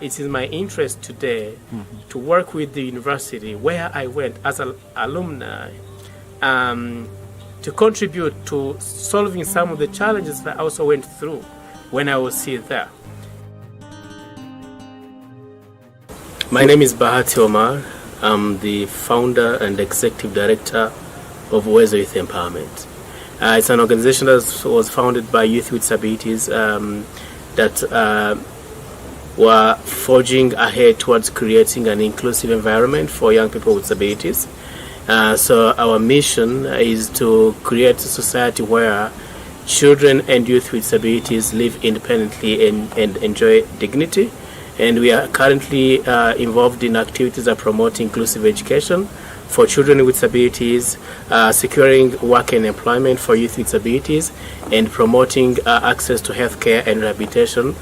It is my interest today to work with the university where I went as an alumni to contribute to solving some of the challenges that I also went through when I was here there. My name is Bahati Omar. I'm the founder and executive director of UWEZO Youth Empowerment. It's an organization that was founded by youth with disabilities that were forging ahead towards creating an inclusive environment for young people with disabilities. So our mission is to create a society where children and youth with disabilities live independently and enjoy dignity. And we are currently involved in activities that promote inclusive education for children with disabilities, securing work and employment for youth with disabilities, and promoting access to healthcare and rehabilitation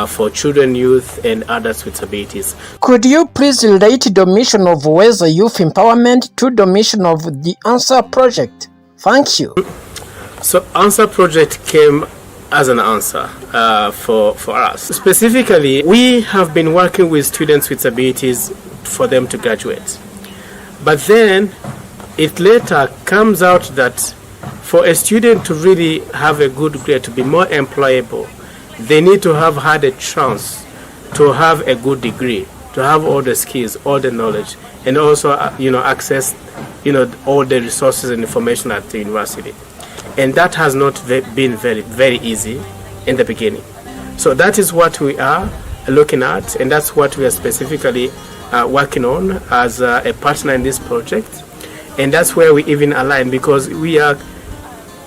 for children, youth, and adults with disabilities. Could you please relate the mission of UWEZO Youth Empowerment to the mission of the ANSWER project? Thank you. So ANSWER project came as an answer for us. Specifically, we have been working with students with disabilities for them to graduate. But then it later comes out that for a student to really have a good grade, to be more employable, they need to have had a chance to have a good degree, to have all the skills, all the knowledge, and also access all the resources and information at the university. And that has not been very easy in the beginning. So that is what we are looking at, and that's what we are specifically working on as a partner in this project. And that's where we even align, because we are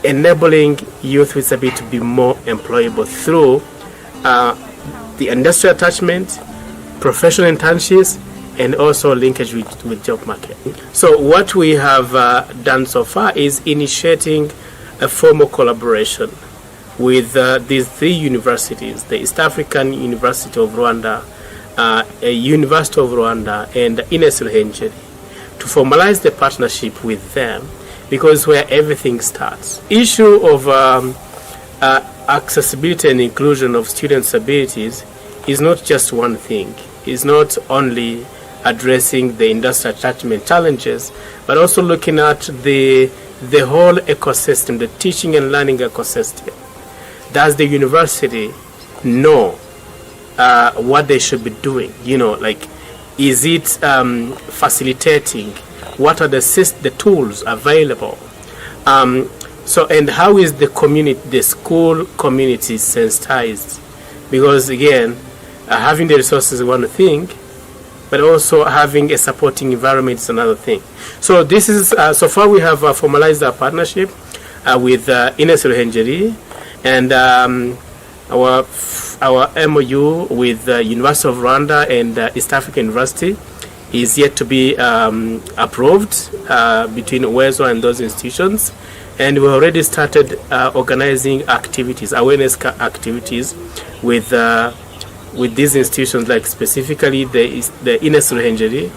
enabling youth with disability to be more employable through the industrial attachment, professional internships, and also linkage with job market. So what we have done so far is initiating a formal collaboration with these three universities: the East African University of Rwanda, a University of Rwanda, and Ines Ruhengeri, to formalize the partnership with them, because where everything starts. Issue of accessibility and inclusion of students with disabilities is not just one thing. It's not only addressing the industrial attachment challenges, but also looking at the whole ecosystem, the teaching and learning ecosystem. Does the university know what they should be doing? Is it facilitating? What are the tools available? And how is the community, the school community, sensitized? Because again, having the resources is one thing, but also having a supporting environment is another thing. So this is so far we have formalized our partnership with Ines Ruhengeri, and our MOU with University of Rwanda and East African University is yet to be approved between UWEZO and those institutions. And we already started organizing activities, awareness activities with these institutions, like specifically the Ines Ruhengeri.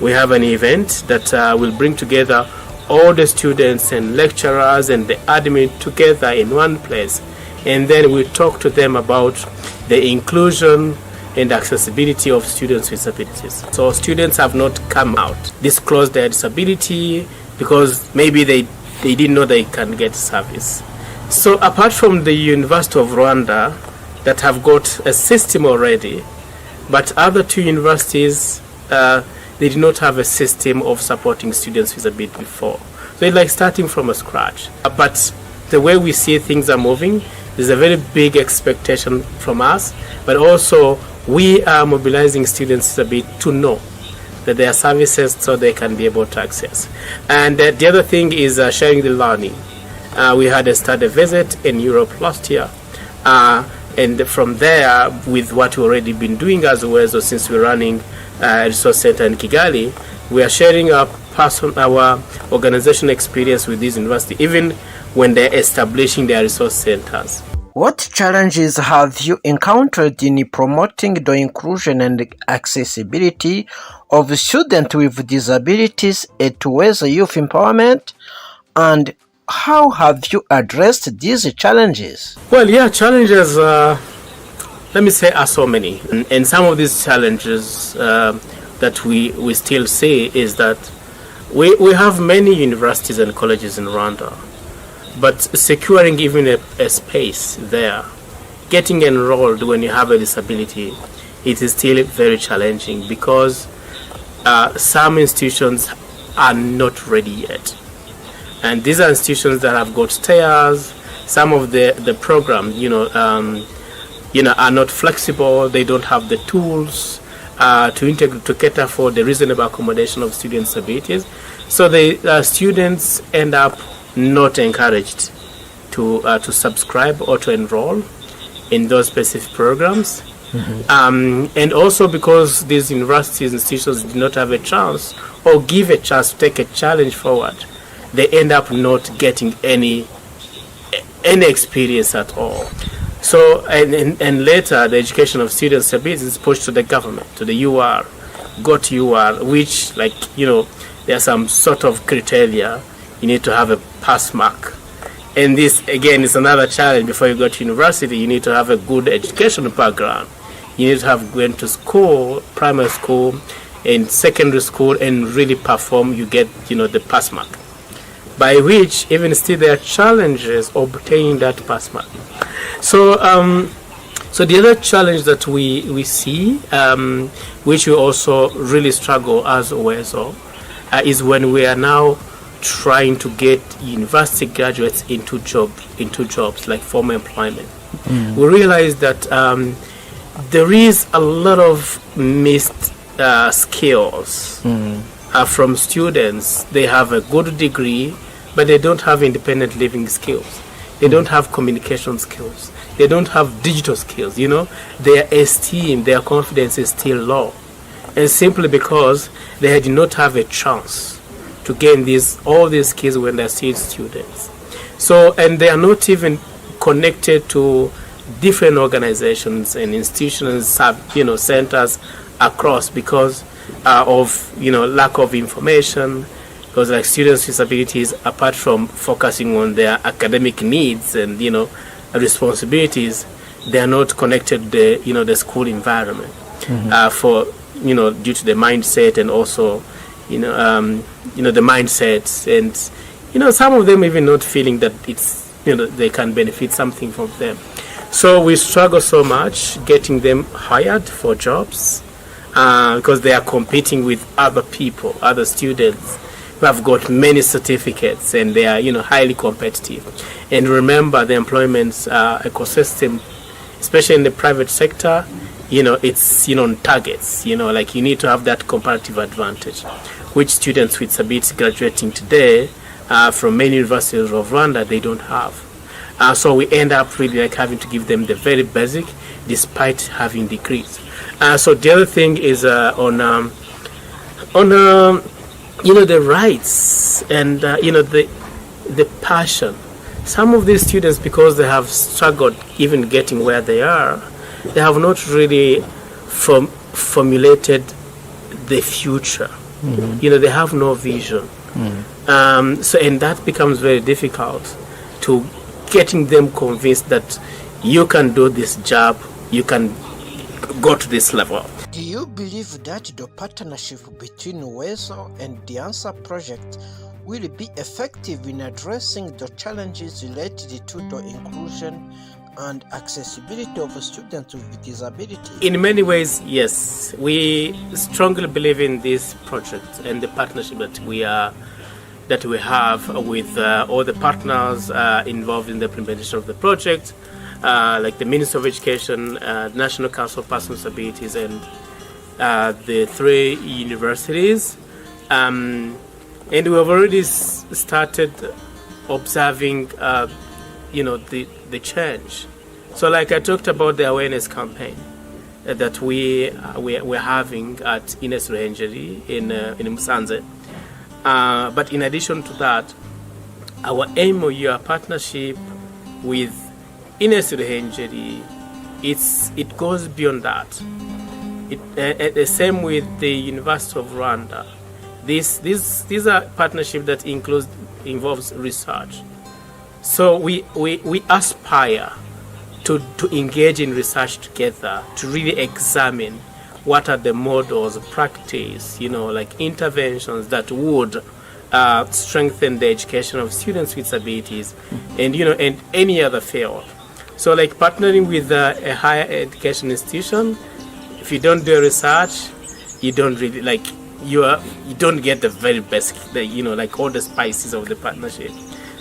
We have an event that will bring together all the students and lecturers and the admin together in one place. And then we talk to them about the inclusion and accessibility of students with disabilities. So students have not come out, disclosed their disability, because maybe they didn't know they can get service. So apart from the University of Rwanda that have got a system already, but other two universities, they did not have a system of supporting students with disability before. So it's like starting from scratch. But the way we see things are moving, there's a very big expectation from us, but also we are mobilizing students a bit to know that there are services so they can be able to access. And the other thing is sharing the learning. We had a study visit in Europe last year, and from there, with what we've already been doing as UWEZO, since we're running a resource center in Kigali, we are sharing our organization experience with this university, even when they're establishing their resource centers. What challenges have you encountered in promoting the inclusion and accessibility of students with disabilities at UWEZO Youth Empowerment, and how have you addressed these challenges? Well, yeah, challenges let me say, are so many. And some of these challenges that we still see is that we have many universities and colleges in Rwanda, but securing even a space there, getting enrolled when you have a disability, it is still very challenging because some institutions are not ready yet. And these are institutions that have got stairs. Some of the program, are not flexible. They don't have the tools to cater for the reasonable accommodation of students' disabilities. So the students end up not encouraged to subscribe or to enroll in those specific programs. And also because these universities and institutions do not have a chance or give a chance to take a challenge forward, they end up not getting any experience at all. So and later the education of students with disabilities is pushed to the government, to the UR, go to UR, which there are some sort of criteria. You need to have a pass mark. And this again is another challenge. Before you go to university, you need to have a good educational background. You need to have gone to school, primary school and secondary school, and really perform. You get the pass mark, by which even still there are challenges obtaining that pass mark. So the other challenge that we see, which we also really struggle as UWEZO, is when we are now trying to get university graduates into jobs like formal employment. We realize that there is a lot of missed skills from students. They have a good degree, but they don't have independent living skills. They don't have communication skills. They don't have digital skills. Their esteem, their confidence is still low, and simply because they did not have a chance to gain all these skills when they're still students. So, and they are not even connected to different organizations and institutions, centers across because of lack of information. Because like students with disabilities, apart from focusing on their academic needs and responsibilities, they are not connected to the school environment for due to the mindset and also the mindsets, and some of them even not feeling that it's they can benefit something from them. So we struggle so much getting them hired for jobs because they are competing with other people, other students who have got many certificates, and they are highly competitive. And remember, the employment ecosystem, especially in the private sector, it's on targets. Like you need to have that comparative advantage, which students with disabilities graduating today from many universities of Rwanda, they don't have. So we end up really like having to give them the very basic, despite having degrees. So the other thing is on the rights and the passion. Some of these students, because they have struggled even getting where they are, they have not really formulated the future. They have no vision. So, and that becomes very difficult to getting them convinced that you can do this job, you can go to this level. Do you believe that the partnership between UWEZO and the Answer project will be effective in addressing the challenges related to the inclusion and accessibility of students with disabilities? In many ways, yes. We strongly believe in this project and the partnership that we have with all the partners involved in the implementation of the project, like the Ministry of Education, National Council of Persons with Disabilities, and the 3 universities. And we have already started observing the change. So like I talked about the awareness campaign that we're having at Ines Ruhengeri in Musanze. But in addition to that, our MOU partnership with Ines Ruhengeri, it goes beyond that. The same with the University of Rwanda. These are partnerships that involves research. So we aspire to engage in research together, to really examine what are the models of practice, like interventions that would strengthen the education of students with disabilities, and any other field. So like partnering with a higher education institution, if you don't do research, you don't really you don't get the very basic, like all the spices of the partnership.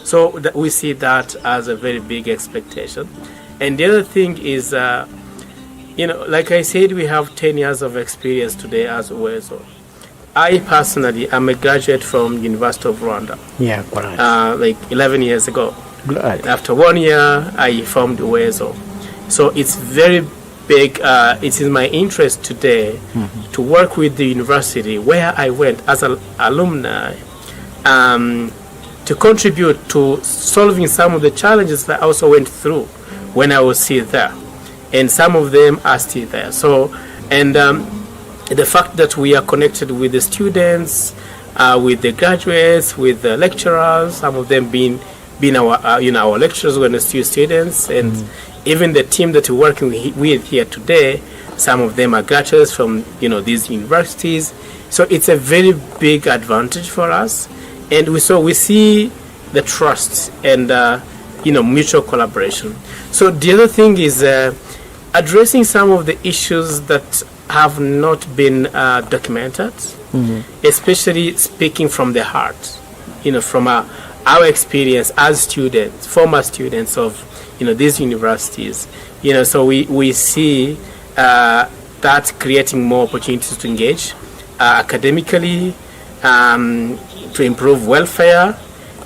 So we see that as a very big expectation. And the other thing is, like I said, we have 10 years of experience today as UWEZO. I personally am a graduate from University of Rwanda. Yeah, correct. Like 11 years ago. Good. After 1 year, I formed UWEZO. So it's very big. It is my interest today to work with the university where I went as an alumni, to contribute to solving some of the challenges that I also went through when I was still there. And some of them are still there. So, and the fact that we are connected with the students, with the graduates, with the lecturers, some of them being our our lecturers when they're still students, and even the team that we're working with here today, some of them are graduates from these universities. So it's a very big advantage for us, and we see the trust and mutual collaboration. So the other thing is addressing some of the issues that have not been documented, especially speaking from the heart, from our experience as students, former students of these universities. So we see that creating more opportunities to engage academically, to improve welfare,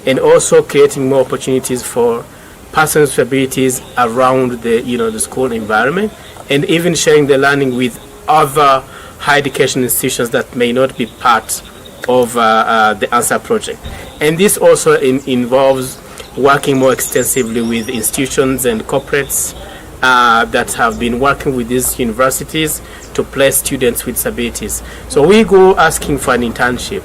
and also creating more opportunities for persons with disabilities around the school environment, and even sharing the learning with other higher education institutions that may not be part of the ANSWER project. And this also involves working more extensively with institutions and corporates that have been working with these universities to place students with disabilities. So we go asking for an internship,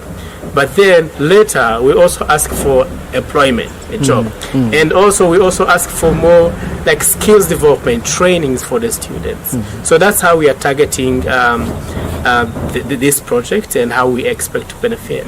but then later we also ask for employment, a job, and also we also ask for more like skills development trainings for the students. So that's how we are targeting this project and how we expect to benefit.